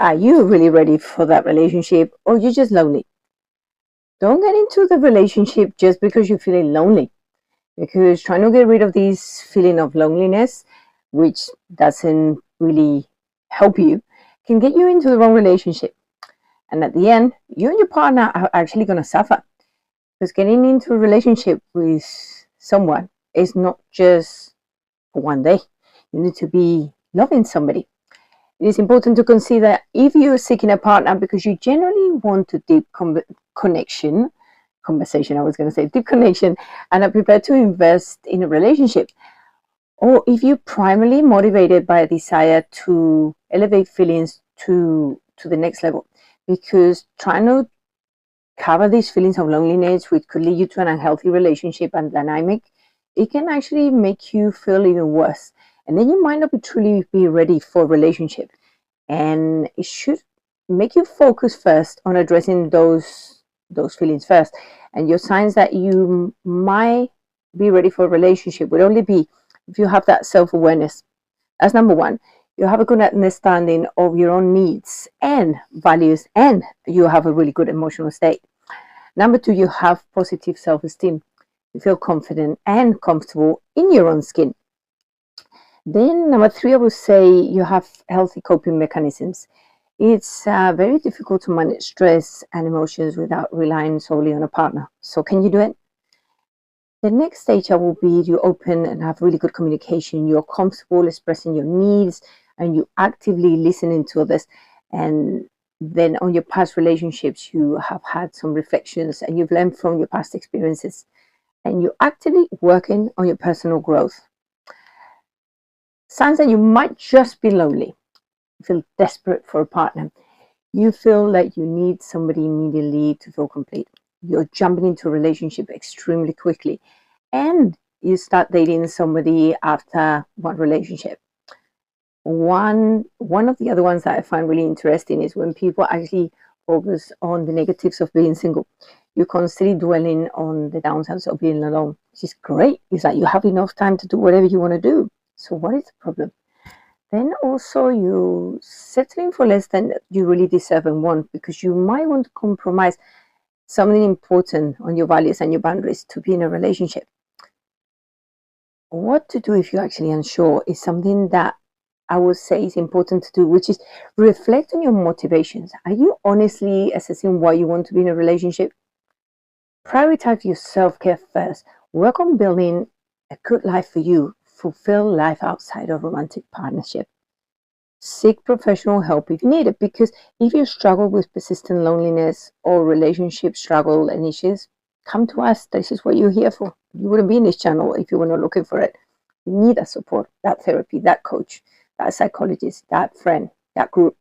Are you really ready for that relationship, or you're just lonely? Don't get into the relationship just because you're feeling lonely, because trying to get rid of this feeling of loneliness, which doesn't really help you, can get you into the wrong relationship. And at the end, you and your partner are actually going to suffer, because getting into a relationship with someone is not just for one day. You need to be loving somebody. It is important to consider if you're seeking a partner because you generally want a deep conversation, I was going to say deep connection, and are prepared to invest in a relationship. Or if you're primarily motivated by a desire to elevate feelings to the next level, because trying to cover these feelings of loneliness, which could lead you to an unhealthy relationship and dynamic, it can actually make you feel even worse. And then you might not be truly be ready for a relationship. And it should make you focus first on addressing those feelings first. And your signs that you might be ready for a relationship would only be if you have that self-awareness. That's number one. You have a good understanding of your own needs and values, and you have a really good emotional state. Number two, you have positive self-esteem. You feel confident and comfortable in your own skin. Then number three, I would say you have healthy coping mechanisms. It's very difficult to manage stress and emotions without relying solely on a partner. So can you do it? The next stage will be you open and have really good communication. You're comfortable expressing your needs and you actively listening to others. And then on your past relationships, you have had some reflections and you've learned from your past experiences. And you're actively working on your personal growth. Signs that you might just be lonely. You feel desperate for a partner. You feel like you need somebody immediately to feel complete. You're jumping into a relationship extremely quickly. And you start dating somebody after one relationship. One of the other ones that I find really interesting is when people actually focus on the negatives of being single. You're constantly dwelling on the downsides of being alone, which is great. It's like you have enough time to do whatever you want to do. So what is the problem? Then also you settling for less than you really deserve and want, because you might want to compromise something important on your values and your boundaries to be in a relationship. What to do if you're actually unsure is something that I would say is important to do, which is reflect on your motivations. Are you honestly assessing why you want to be in a relationship? Prioritize your self-care first. Work on building a good life for you. Fulfill life outside of romantic partnership. Seek professional help if you need it, because if you struggle with persistent loneliness or relationship struggle and issues, come to us. This is what you're here for. You wouldn't be in this channel if you were not looking for it. You need that support, that therapy, that coach, that psychologist, that friend, that group.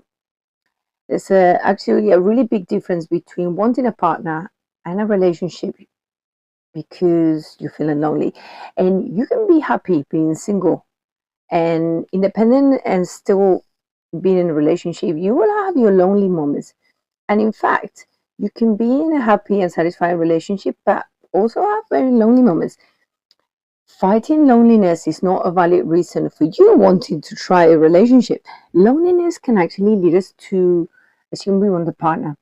There's actually a really big difference between wanting a partner and a relationship because you're feeling lonely. And you can be happy being single and independent and still being in a relationship. You will have your lonely moments. And in fact, you can be in a happy and satisfying relationship, but also have very lonely moments. Fighting loneliness is not a valid reason for you wanting to try a relationship. Loneliness can actually lead us to assume we want a partner.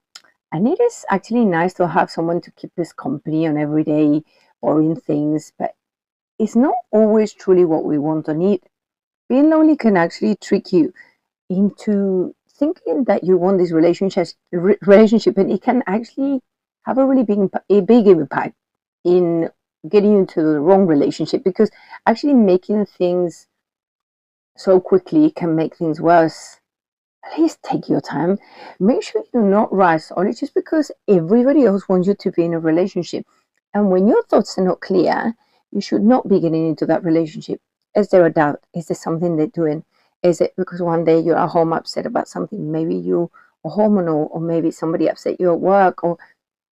And it is actually nice to have someone to keep us company on everyday boring things, but it's not always truly what we want or need. Being lonely can actually trick you into thinking that you want this relationship, and it can actually have a really big impact in getting you into the wrong relationship, because actually making things so quickly can make things worse. Please take your time. Make sure you do not rush only just because everybody else wants you to be in a relationship. And when your thoughts are not clear, you should not be getting into that relationship. Is there a doubt? Is there something they're doing? Is it because one day you're at home upset about something? Maybe you are hormonal, or maybe somebody upset you at work, or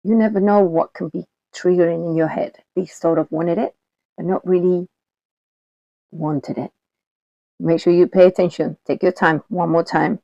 you never know what can be triggering in your head. They sort of wanted it, but not really wanted it. Make sure you pay attention. Take your time one more time.